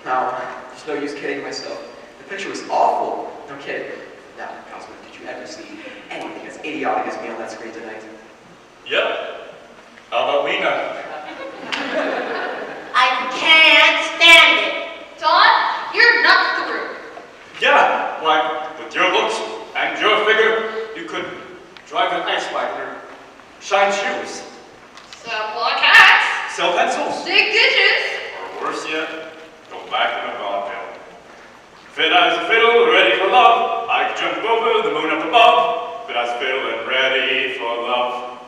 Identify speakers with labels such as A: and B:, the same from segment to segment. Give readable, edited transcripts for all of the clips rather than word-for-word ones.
A: No, there's no use kidding myself. The picture was awful. No kidding. Now, Cosmo, did you ever see anything as idiotic as me on that screen tonight?
B: Yep. How about Lena?
C: I can't stand it.
D: Don, you're not through.
B: Yeah, why, with your looks and your figure, you could drive an ice wagon or shine shoes.
D: Sell block hats.
B: Sell pencils.
D: Dig ditches.
B: Or worse yet, go back in the vaudeville. Fit as a fiddle, ready for love. I jump over the moon up above. Fit as a fiddle and ready for love.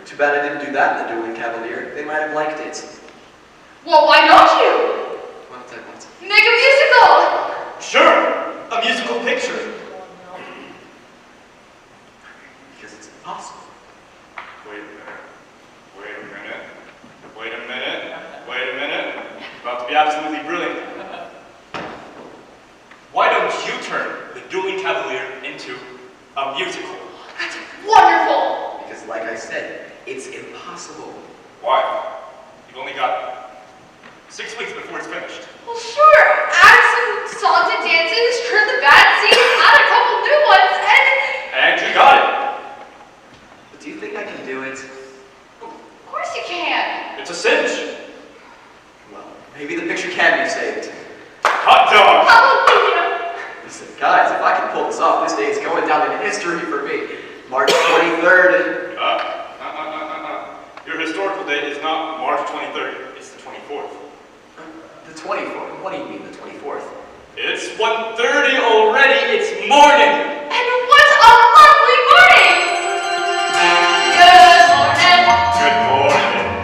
A: Too bad I didn't do that in the Dueling Cavalier. They might have liked it.
D: Well, why don't you?
A: What?
D: Make a musical.
B: Sure, a musical picture.
A: Because it's impossible.
B: Wait a minute. Wait a minute. Wait a minute. Wait a minute. About to be absolutely brilliant. Why don't you turn the Dueling Cavalier into a musical?
D: That's wonderful.
A: Because like I said, it's impossible.
B: Why? You've only got 6 weeks before it's finished.
D: Well, sure. Add some songs and dances, trim the bad scenes, add a couple new ones,
B: And you got it.
A: But do you think I can do it?
D: Of course you can.
B: It's a cinch.
A: Well, maybe the picture can be saved.
B: Hot dog.
D: Hallelujah.
A: Listen, guys, if I can pull this off, this day is going down in history for me. March 23rd.
B: Your historical date is not March 23rd. It's the 24th.
A: The 24th? What do you mean, the 24th?
B: It's 1:30 already. It's morning.
D: And what a lovely morning. Good morning.
B: Good morning.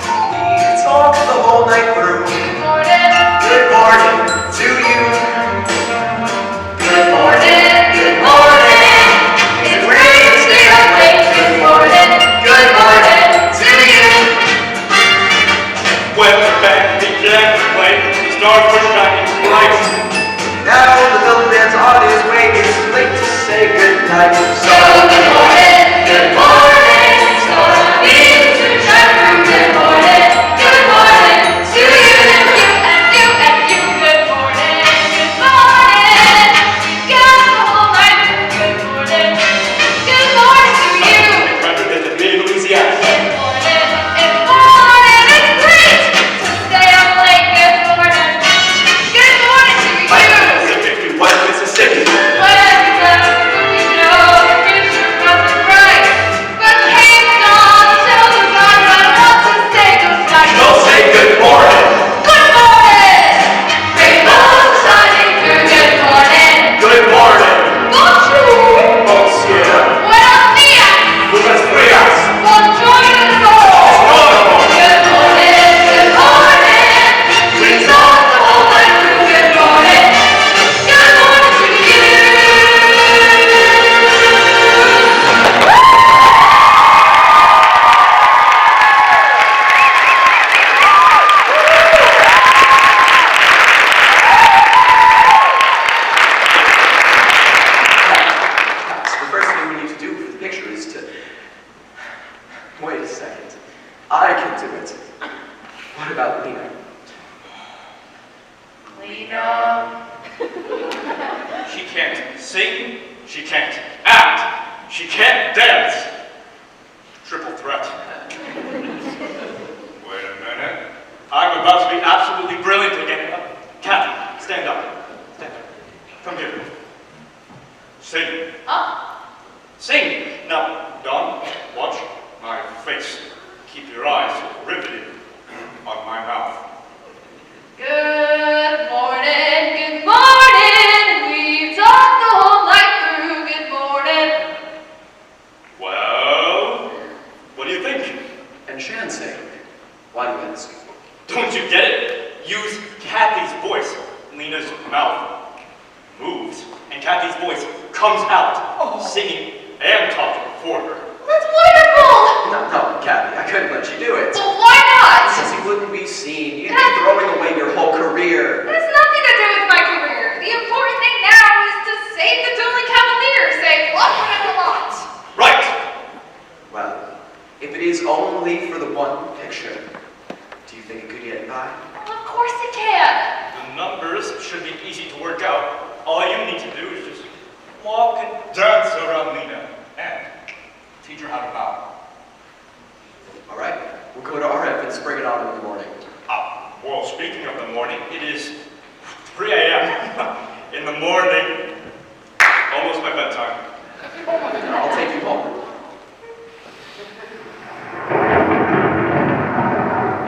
A: We talked the whole night through.
D: Good morning.
A: Good morning to you.
D: Good morning. Good morning. It's great to stay up late. Good morning. Good morning to you.
B: When the band began to play, the stars were shining bright.
A: Now the double dance on his way. It's late to say goodnight.
D: So good morning. Good morning. So means to travel. Good morning. Good morning to you and you and you and you. Good morning. Good morning. Got the whole night. Good morning. Good morning to you.
B: Remember that the big Louisiana.
D: Good morning. It's morning. It's great to stay up late. Good morning. Good morning to you.
A: Mississippi, what Mississippi?
D: When we know the future wasn't bright, but came dawn till the dawn. I want to say goodnight.
A: Don't say good morning.
D: Good morning. Rainbows shining through. Good morning.
A: Good morning.
D: Bonjour.
A: Monsieur.
D: Buenos dias.
A: Buenos dias.
D: Buongiorno. Good morning. Good morning. We talked the whole night through. Good morning. Good morning to you.
A: The first thing we need to do for the picture is to... Wait a second. I can do it. What about Lena?
D: Lena.
B: She can't sing, she can't act, she can't dance. Triple threat. Wait a minute. I'm about to be absolutely brilliant again. Kathy, stand up. Stand up. Come here. Sing.
D: Huh?
B: Sing. Now, Don, watch my face. Keep your eyes riveted on my mouth.
D: Good morning, good morning. We've talked the whole night through. Good morning.
B: Well, what do you think?
A: Enchanting. Why do you ask?
B: Don't you get it? Use Kathy's voice. Lena's mouth moves, and Kathy's voice comes out, singing and talking for her.
D: That's wonderful.
A: No, Kathy, I couldn't let you do it.
D: Well, why not?
A: Because you wouldn't be seen. You'd be throwing away your whole career.
D: It has nothing to do with my career. The important thing now is to save the Dueling Cavalier. Save one and a lot.
B: Right!
A: Well, if it is only for the one picture, do you think it could get by?
D: Well, of course it can.
B: The numbers should be easy to work out. All you need to do is just walk and dance around Lena and teach her how to bow.
A: All right, we'll go to RF and spring it on in the morning.
B: Well, speaking of the morning, it is 3 a.m. in the morning. Almost my bedtime.
A: I'll take you home.